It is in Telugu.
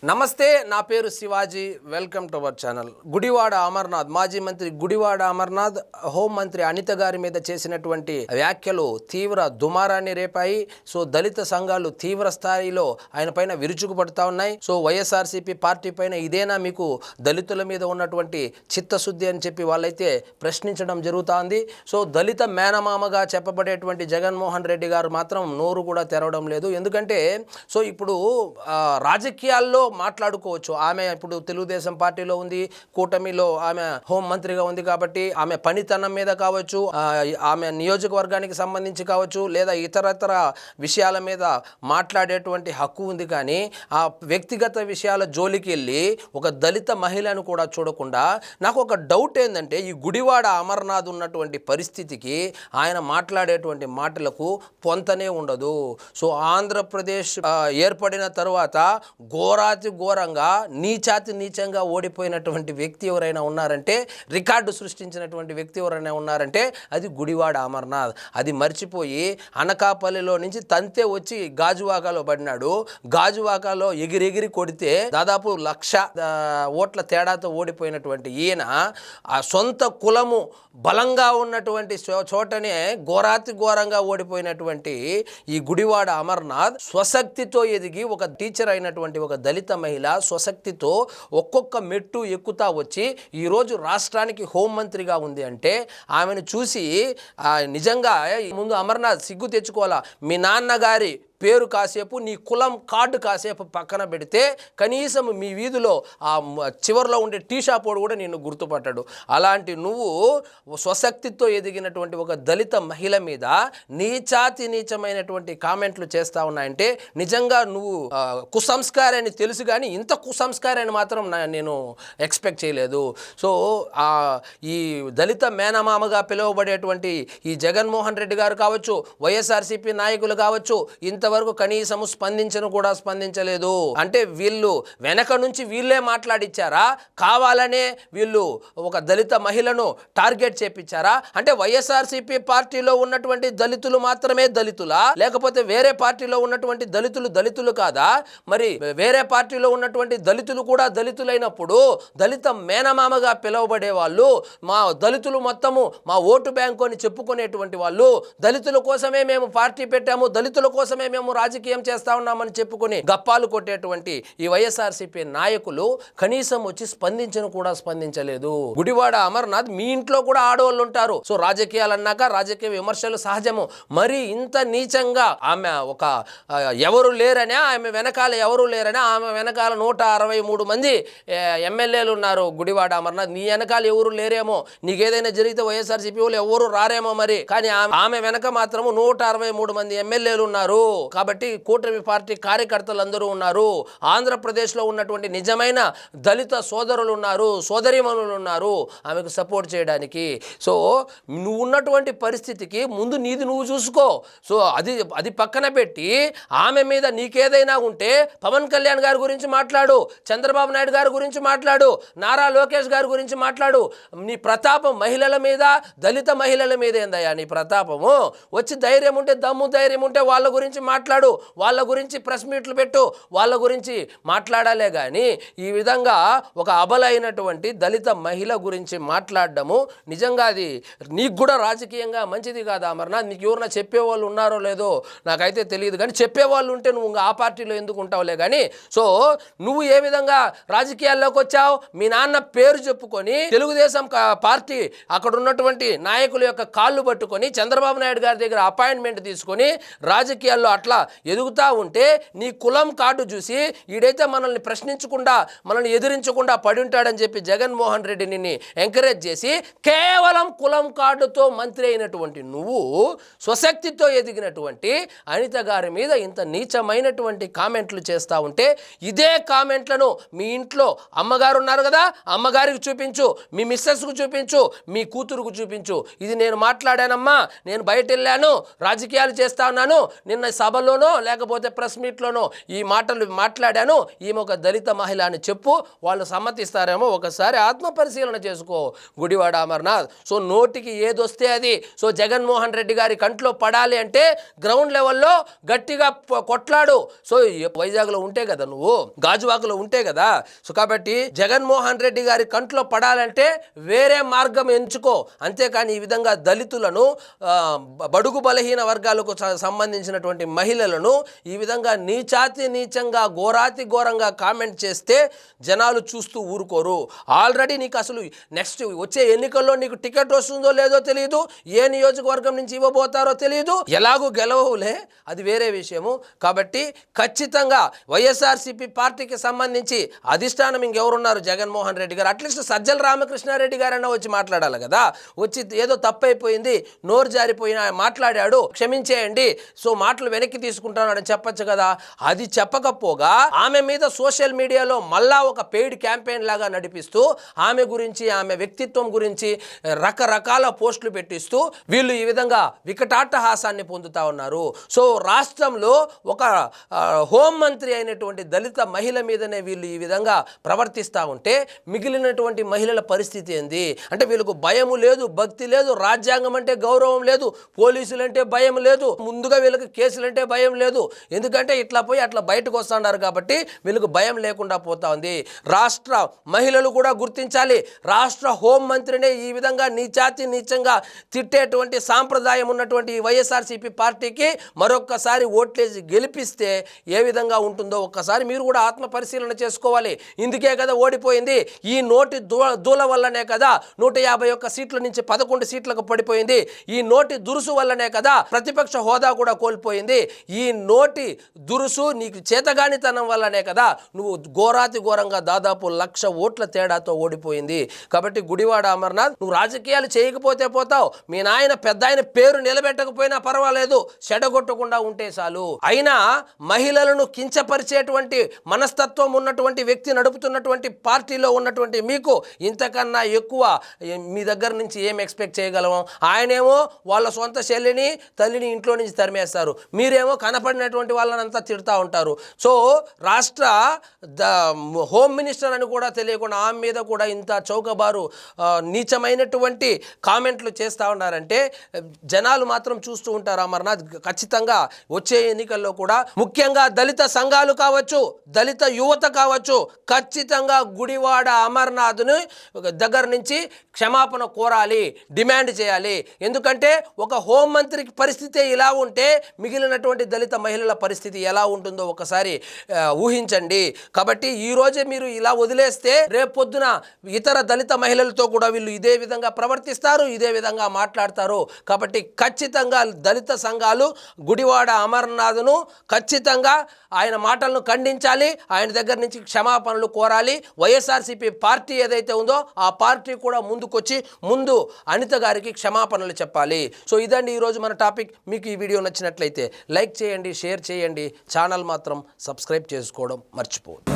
నమస్తే, నా పేరు Shivaji. Welcome to our channel. Gudivada Amarnath, మాజీ మంత్రి గుడివాడ అమర్నాథ్ హోంమంత్రి అనిత గారి మీద చేసినటువంటి వ్యాఖ్యలు తీవ్ర దుమారాన్ని రేపాయి. సో దళిత సంఘాలు తీవ్ర స్థాయిలో ఆయన పైన విరుచుకుపడుతూ ఉన్నాయి. సో వైఎస్ఆర్సీపీ పార్టీ పైన ఇదేనా మీకు దళితుల మీద ఉన్నటువంటి చిత్తశుద్ధి అని చెప్పి వాళ్ళైతే ప్రశ్నించడం జరుగుతోంది. సో దళిత మేనమామగా చెప్పబడేటువంటి జగన్మోహన్ రెడ్డి గారు మాత్రం నోరు కూడా తెరవడం లేదు. ఎందుకంటే సో ఇప్పుడు రాజకీయాల్లో మాట్లాడుకోవచ్చు. ఆమె ఇప్పుడు తెలుగుదేశం పార్టీలో ఉంది, కూటమిలో ఆమె హోం మంత్రిగా ఉంది కాబట్టి ఆమె పనితనం మీద కావచ్చు, ఆమె నియోజకవర్గానికి సంబంధించి కావచ్చు, లేదా ఇతరతర విషయాల మీద మాట్లాడేటువంటి హక్కు ఉంది. కానీ ఆ వ్యక్తిగత విషయాల జోలికి వెళ్ళి ఒక దళిత మహిళను కూడా చూడకుండా నాకు ఒక డౌట్ ఏంటంటే, ఈ గుడివాడ అమర్నాథ్ ఉన్నటువంటి పరిస్థితికి ఆయన మాట్లాడేటువంటి మాటలకు పొంతనే ఉండదు. సో ఆంధ్రప్రదేశ్ ఏర్పడిన తర్వాత ఘోరంగా నీచంగా ఓడిపోయినటువంటి వ్యక్తి ఎవరైనా ఉన్నారంటే, రికార్డు సృష్టించినటువంటి వ్యక్తి ఎవరైనా ఉన్నారంటే అది గుడివాడ అమర్నాథ్. అది మర్చిపోయి అనకాపల్లిలో నుంచి తంతే వచ్చి గాజువాకలో పడినాడు. గాజువాకలో ఎగిరెగిరి కొడితే దాదాపు 1,00,000 ఓట్ల తేడాతో ఓడిపోయినటువంటి ఈయన ఆ సొంత కులము బలంగా ఉన్నటువంటి చోటనే ఘోరంగా ఓడిపోయినటువంటి ఈ గుడివాడ అమర్నాథ్ స్వశక్తితో ఎదిగి ఒక టీచర్ అయినటువంటి ఒక దళిత మహిళ స్వశక్తితో ఒక్కొక్క మెట్టు ఎక్కుతా వచ్చి ఈరోజు రాష్ట్రానికి హోంమంత్రిగా ఉంది అంటే ఆమెను చూసి నిజంగా ముందు అమర్నాథ్ సిగ్గు తెచ్చుకోవాలా. మీ నాన్నగారి పేరు కాసేపు, నీ కులం కార్డు కాసేపు పక్కన పెడితే కనీసం మీ వీధిలో ఆ చివరిలో ఉండే టీ షాప్ వాడు కూడా నిన్ను గుర్తుపట్టాడు. అలాంటి నువ్వు స్వశక్తితో ఎదిగినటువంటి ఒక దళిత మహిళ మీద నీచమైనటువంటి కామెంట్లు చేస్తా ఉన్నాయంటే నిజంగా నువ్వు కుసంస్కారాన్ని తెలుసు, కానీ ఇంత కుసంస్కారాన్ని మాత్రం నేను ఎక్స్పెక్ట్ చేయలేదు. సో ఈ దళిత మేనమామగా పిలువబడేటువంటి ఈ జగన్మోహన్ రెడ్డి గారు కావచ్చు, వైఎస్ఆర్సీపీ నాయకులు కావచ్చు, ఇంతవరకు కనీసము స్పందించలేదు. అంటే వీళ్ళు వెనక నుంచి వీళ్ళే మాట్లాడిచ్చారా, కావాలనే వీళ్ళు ఒక దళిత మహిళను టార్గెట్ చేపించారా? అంటే వైఎస్ఆర్సీపీ పార్టీలో ఉన్నటువంటి దళితులు మాత్రమే దళితులా, లేకపోతే వేరే పార్టీలో ఉన్నటువంటి దళితులు కాదా? మరి వేరే పార్టీలో ఉన్నటువంటి దళితులు కూడా దళితులైనప్పుడు దళిత మేనమామగా పిలువబడే వాళ్ళు, మా దళితులు మొత్తము మా ఓటు బ్యాంకు అని చెప్పుకునేటువంటి వాళ్ళు, దళితుల కోసమే మేము పార్టీ పెట్టాము, దళితుల కోసమే మేము రాజకీయం చేస్తా ఉన్నామని చెప్పుకొని గప్పాలు కొట్టేటువంటి ఈ వైఎస్ఆర్సీపీ నాయకులు కనీసం వచ్చి స్పందించలేదు. గుడివాడ అమర్నాథ్, మీ ఇంట్లో కూడా ఆడవాళ్ళు ఉంటారు. సో రాజకీయాలు అన్నాక రాజకీయ విమర్శలు సహజము. మరి ఇంత నీచంగా ఆమె ఒక ఎవరు లేరనే, ఆమె వెనకాల ఎవరు లేరనే, ఆమె వెనకాల 163 మంది ఎమ్మెల్యేలు ఉన్నారు. గుడివాడ అమర్నాథ్, నీ వెనకాల ఎవరు లేరేమో, నీకేదైనా జరిగితే వైఎస్ఆర్సీపీ వాళ్ళు ఎవరు రారేమో మరి, కానీ ఆమె వెనక మాత్రము 163 మంది ఎమ్మెల్యేలు ఉన్నారు. కాబట్టి కూటమి పార్టీ కార్యకర్తలు అందరూ ఉన్నారు. ఆంధ్రప్రదేశ్లో ఉన్నటువంటి నిజమైన దళిత సోదరులు ఉన్నారు, సోదరీమణులు ఉన్నారు ఆమెకు సపోర్ట్ చేయడానికి. సో నువ్వు ఉన్నటువంటి పరిస్థితికి ముందు నీది నువ్వు చూసుకో. సో అది పక్కన పెట్టి ఆమె మీద నీకేదైనా ఉంటే పవన్ కళ్యాణ్ గారి గురించి మాట్లాడు, చంద్రబాబు నాయుడు గారి గురించి మాట్లాడు, నారా లోకేష్ గారి గురించి మాట్లాడు. నీ ప్రతాపం మహిళల మీద, దళిత మహిళల మీద ఏందయ్యా నీ ప్రతాపము? వచ్చి ధైర్యం ఉంటే, దమ్ము ధైర్యం ఉంటే వాళ్ళ గురించి మాట్లాడు, వాళ్ళ గురించి ప్రెస్ మీట్లు పెట్టు, వాళ్ళ గురించి మాట్లాడాలే. కానీ ఈ విధంగా ఒక అబలైనటువంటి దళిత మహిళ గురించి మాట్లాడడము నిజంగా అది నీకు కూడా రాజకీయంగా మంచిది కాదా అమర్నాథ్? నీకు ఎవరన్నా చెప్పేవాళ్ళు ఉన్నారో లేదో నాకైతే తెలియదు, కానీ చెప్పేవాళ్ళు ఉంటే నువ్వు ఆ పార్టీలో ఎందుకు ఉంటావులే. కానీ సో నువ్వు ఏ విధంగా రాజకీయాల్లోకి వచ్చావు? మీ నాన్న పేరు చెప్పుకొని తెలుగుదేశం పార్టీ అక్కడ ఉన్నటువంటి నాయకుల యొక్క కాళ్ళు పట్టుకొని చంద్రబాబు నాయుడు గారి దగ్గర అపాయింట్మెంట్ తీసుకొని రాజకీయాల్లో అట్లా ఎదుగుతూ ఉంటే నీ కులం కార్డు చూసి ఈడైతే మనల్ని ప్రశ్నించకుండా, మనల్ని ఎదిరించకుండా పడి ఉంటాడని చెప్పి జగన్మోహన్ రెడ్డిని ఎంకరేజ్ చేసి కేవలం కులం కార్డుతో మంత్రి అయినటువంటి నువ్వు స్వశక్తితో ఎదిగినటువంటి అనిత గారి మీద ఇంత నీచమైనటువంటి కామెంట్లు చేస్తూ ఉంటే, ఇదే కామెంట్లను మీ ఇంట్లో అమ్మగారు ఉన్నారు కదా, అమ్మగారికి చూపించు, మీ మిస్సెస్కు చూపించు, మీ కూతురుకు చూపించు. ఇది నేను మాట్లాడానమ్మా, నేను బయట వెళ్ళాను, రాజకీయాలు చేస్తా ఉన్నాను, నిన్న సభ సభలోనో లేకపోతే ప్రెస్ మీట్లోనో ఈ మాటలు మాట్లాడాను, ఈమె ఒక దళిత మహిళ అని చెప్పు, వాళ్ళు సమ్మతిస్తారేమో. ఒకసారి ఆత్మ పరిశీలన చేసుకో గుడివాడ అమర్నాథ్. సో నోటికి ఏదొస్తే అది. సో జగన్మోహన్ రెడ్డి గారి కంట్లో పడాలి అంటే గ్రౌండ్ లెవెల్లో గట్టిగా కొట్లాడు. సో వైజాగ్లో ఉంటే కదా, నువ్వు గాజువాకలో ఉంటే కదా. సో కాబట్టి జగన్మోహన్ రెడ్డి గారి కంట్లో పడాలంటే వేరే మార్గం ఎంచుకో. అంతేకాని ఈ విధంగా దళితులను, బడుగు బలహీన వర్గాలకు సంబంధించినటువంటి మహిళలను ఈ విధంగా నీచాతి నీచంగా ఘోరాతి ఘోరంగా కామెంట్ చేస్తే జనాలు చూస్తూ ఊరుకోరు. ఆల్రెడీ నీకు అసలు నెక్స్ట్ వచ్చే ఎన్నికల్లో నీకు టికెట్ వస్తుందో లేదో తెలియదు, ఏ నియోజకవర్గం నుంచి ఇవ్వబోతారో తెలియదు, ఎలాగూ గెలవవులే, అది వేరే విషయము. కాబట్టి ఖచ్చితంగా వైఎస్ఆర్సీపీ పార్టీకి సంబంధించి అధిష్టానం ఇంకెవరున్నారు, జగన్మోహన్ రెడ్డి గారు. అట్లీస్ట్ సజ్జల రామకృష్ణారెడ్డి గారైనా వచ్చి మాట్లాడాలి కదా. వచ్చి ఏదో తప్పైపోయింది, నోరు జారిపోయిన మాట్లాడాడు, క్షమించేయండి, సో మాటలు వెనక్కి తీసుకుంటానని చెప్పచ్చు కదా. అది చెప్పకపోగా ఆమె మీద సోషల్ మీడియాలో మళ్ళా ఒక పెయిడ్ క్యాంపెయిన్ లాగా నడిపిస్తూ ఆమె గురించి, ఆమె వ్యక్తిత్వం గురించి రకరకాల పోస్టులు పెట్టిస్తూ వీళ్ళు ఈ విధంగా వికటాట్టహాసాన్ని పొందుతా ఉన్నారు. సో రాష్ట్రంలో ఒక హోంమంత్రి అయినటువంటి దళిత మహిళ మీదనే వీళ్ళు ఈ విధంగా ప్రవర్తిస్తూ ఉంటే మిగిలినటువంటి మహిళల పరిస్థితి ఏంది? అంటే వీళ్ళకు భయము లేదు, భక్తి లేదు, రాజ్యాంగం అంటే గౌరవం లేదు, పోలీసులంటే భయం లేదు, ముందుగా వీళ్ళకి కేసులంటే భయం లేదు. ఎందుకంటే ఇట్లా పోయి అట్లా బయటకు వస్తున్నారు కాబట్టి వీళ్ళకు భయం లేకుండా పోతా ఉంది. రాష్ట్ర మహిళలు కూడా గుర్తించాలి, రాష్ట్ర హోంమంత్రినే ఈ విధంగా నీచాతి నీచంగా తిట్టేటువంటి సాంప్రదాయం ఉన్నటువంటి వైఎస్ఆర్సీపీ పార్టీకి మరొక్కసారి ఓట్లేసి గెలిపిస్తే ఏ విధంగా ఉంటుందో ఒక్కసారి మీరు కూడా ఆత్మ పరిశీలన చేసుకోవాలి. ఇందుకే కదా ఓడిపోయింది, ఈ నోటి దూల వల్లనే కదా 151 సీట్ల నుంచి 11 సీట్లకు పడిపోయింది. ఈ నోటి దురుసు వల్లనే కదా ప్రతిపక్ష హోదా కూడా కోల్పోయింది. ఈ నోటి దురుసు నీకు చేతగానితనం వల్లనే కదా నువ్వు ఘోరాతి ఘోరంగా దాదాపు 1,00,000 ఓట్ల తేడాతో ఓడిపోయింది. కాబట్టి గుడివాడ అమర్నాథ్, నువ్వు రాజకీయాలు చేయకపోతే పోతావు, మీ నాయన పెద్ద ఆయన పేరు నిలబెట్టకపోయినా పర్వాలేదు, చెడగొట్టకుండా ఉంటే చాలు. అయినా మహిళలను కించపరిచేటువంటి మనస్తత్వం ఉన్నటువంటి వ్యక్తి నడుపుతున్నటువంటి పార్టీలో ఉన్నటువంటి మీకు ఇంతకన్నా ఎక్కువ మీ దగ్గర నుంచి ఏం ఎక్స్పెక్ట్ చేయగలము? ఆయనేమో వాళ్ళ సొంత చెల్లిని తల్లిని ఇంట్లో నుంచి తరిమేస్తారు, మీరేమో కనపడినటువంటి వాళ్ళనంతా తిడతా ఉంటారు. సో రాష్ట్ర హోమ్ మినిస్టర్ అని కూడా తెలియకుండా ఆమె మీద కూడా ఇంత చౌకబారు నీచమైనటువంటి కామెంట్లు చేస్తూ ఉన్నారంటే జనాలు మాత్రం చూస్తూ ఉంటారు. అమర్నాథ్, ఖచ్చితంగా వచ్చే ఎన్నికల్లో కూడా ముఖ్యంగా దళిత సంఘాలు కావచ్చు, దళిత యువత కావచ్చు, ఖచ్చితంగా గుడివాడ అమర్నాథ్ను దగ్గర నుంచి క్షమాపణ కోరాలి, డిమాండ్ చేయాలి. ఎందుకంటే ఒక హోంమంత్రికి పరిస్థితి ఇలా ఉంటే మిగిలినటువంటి దళిత మహిళల పరిస్థితి ఎలా ఉంటుందో ఒకసారి ఊహించండి. కాబట్టి ఈరోజే మీరు ఇలా వదిలేస్తే రేపొద్దున ఇతర దళిత మహిళలతో కూడా వీళ్ళు ఇదే విధంగా ప్రవర్తిస్తారు, ఇదే విధంగా మాట్లాడతారు. కాబట్టి ఖచ్చితంగా దళిత సంఘాలు గుడివాడ అమర్నాథ్ను ఖచ్చితంగా ఆయన మాటలను ఖండించాలి, ఆయన దగ్గర నుంచి క్షమాపణలు కోరాలి. వైఎస్ఆర్సీపీ పార్టీ ఏదైతే ఉందో ఆ పార్టీ కూడా ముందుకొచ్చి ముందు అనిత గారికి క్షమాపణలు చెప్పాలి. సో ఇదండి ఈరోజు మన టాపిక్. మీకు ఈ వీడియో నచ్చినట్లయితే లైక్ చేయండి, షేర్ చేయండి, ఛానల్ మాత్రం సబ్స్క్రైబ్ చేసుకోవడం మర్చిపోవద్దు.